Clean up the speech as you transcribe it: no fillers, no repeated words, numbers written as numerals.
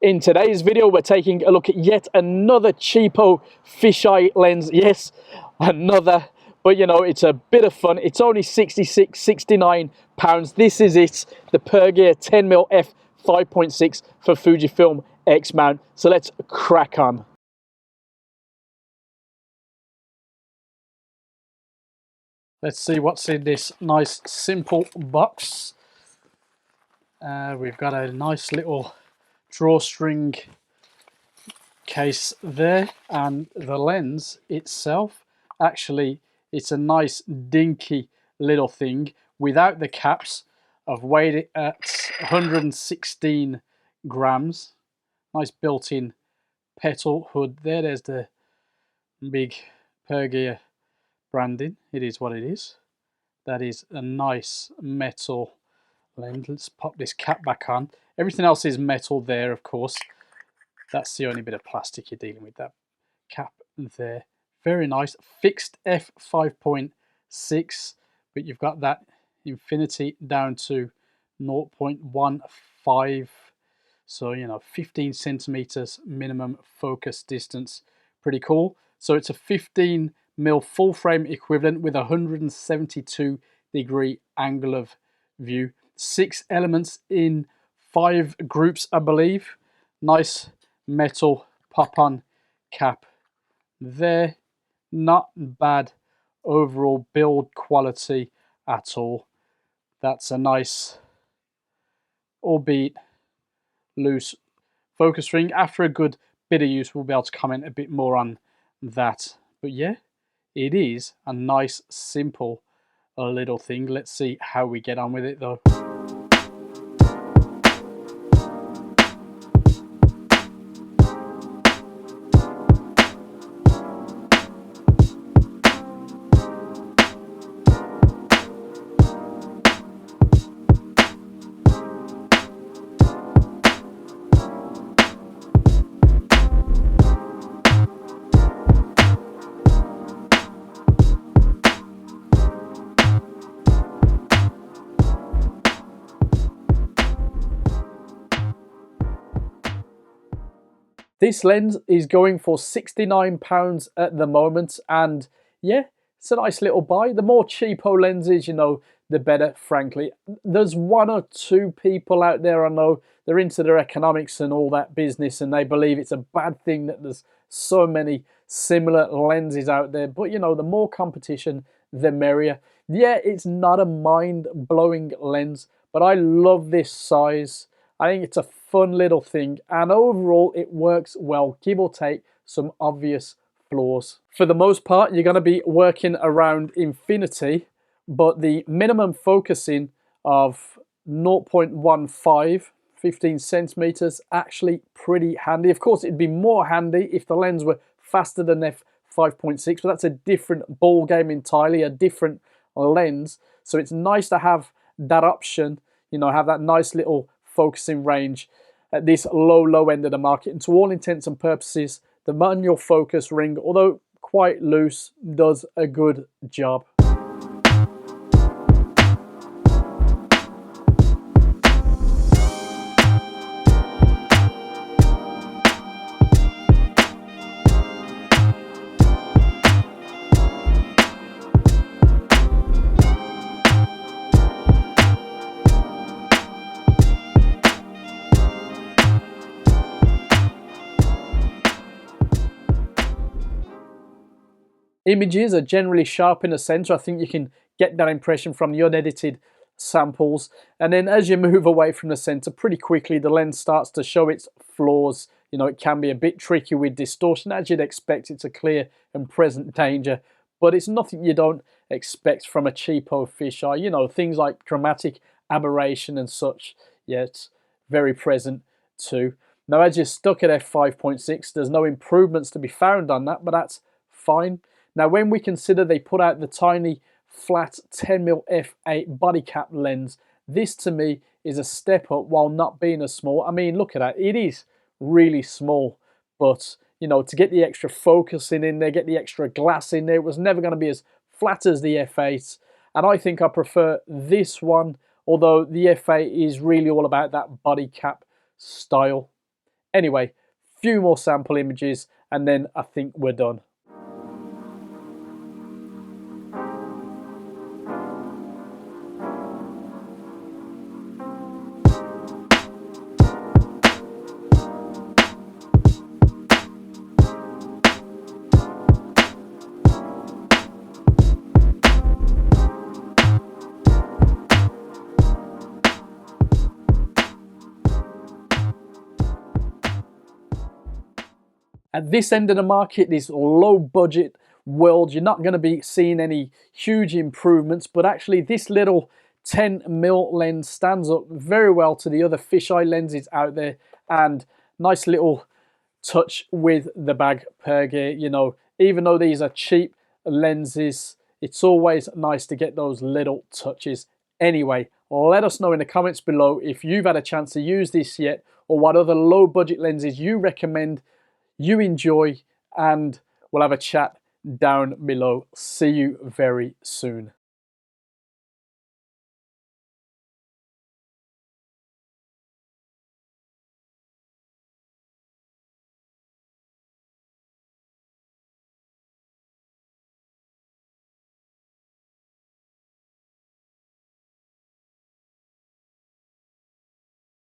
In today's video, we're taking a look at yet another cheapo fisheye lens. Yes, another, but you know, it's a bit of fun. It's only 66, 69 pounds. This is it, the Pergear 10mm f5.6 for Fujifilm X Mount. So let's crack on. Let's see what's in this nice simple box. We've got a nice little drawstring case there, and the lens itself, actually it's a nice dinky little thing without the caps. I've weighed it at 116 grams. Nice built-in petal hood there. There's the big Pergear branding. It is what it is. That is a nice metal lens. Let's pop this cap back on. Everything else is metal there, of course. That's the only bit of plastic you're dealing with, that cap there. Very nice. Fixed f5.6, but you've got that infinity down to 0.15. So, you know, 15 centimeters minimum focus distance. Pretty cool. So it's a 15mm full frame equivalent with a 172-degree angle of view. 6 elements in 5 groups, I believe. Nice metal pop-on cap there. Not bad overall build quality at all. That's a nice, albeit loose, focus ring. After a good bit of use, we'll be able to comment a bit more on that. But yeah, it is a nice, simple little thing. Let's see how we get on with it though. This lens is going for £69 at the moment, and yeah, it's a nice little buy. The more cheapo lenses, you know, the better, frankly. There's 1 or 2 people out there I know, they're into their economics and all that business, and they believe it's a bad thing that there's so many similar lenses out there. But you know, the more competition, the merrier. Yeah, it's not a mind-blowing lens, but I love this size. I think it's a fun little thing, and overall it works well, give or take some obvious flaws. For the most part, you're going to be working around infinity, but the minimum focusing of 0.15, 15 centimeters, actually pretty handy. Of course, it'd be more handy if the lens were faster than f5.6, but that's a different ball game entirely, a different lens. So it's nice to have that option, you know, have that nice little focusing range at this low end of the market. And to all intents and purposes, the manual focus ring, although quite loose, does a good job. Images are generally sharp in the center. I think you can get that impression from the unedited samples. And then as you move away from the center, pretty quickly the lens starts to show its flaws. You know, it can be a bit tricky with distortion. As you'd expect, it's a clear and present danger, but it's nothing you don't expect from a cheapo fisheye. You know, things like dramatic aberration and such. Yeah, it's very present too. Now, as you're stuck at f5.6, there's no improvements to be found on that, but that's fine. Now, when we consider they put out the tiny flat 10mm f8 body cap lens, this to me is a step up while not being as small. I mean, look at that. It is really small, but you know, to get the extra focusing in there, get the extra glass in there, it was never going to be as flat as the f8. And I think I prefer this one, although the f8 is really all about that body cap style. Anyway, few more sample images and then I think we're done. At this end of the market, this low budget world, you're not going to be seeing any huge improvements, but actually this little 10mm lens stands up very well to the other fisheye lenses out there, and nice little touch with the bag Pergear. You know, even though these are cheap lenses, it's always nice to get those little touches. Anyway, let us know in the comments below if you've had a chance to use this yet, or what other low budget lenses you recommend, you enjoy, and we'll have a chat down below. See you very soon.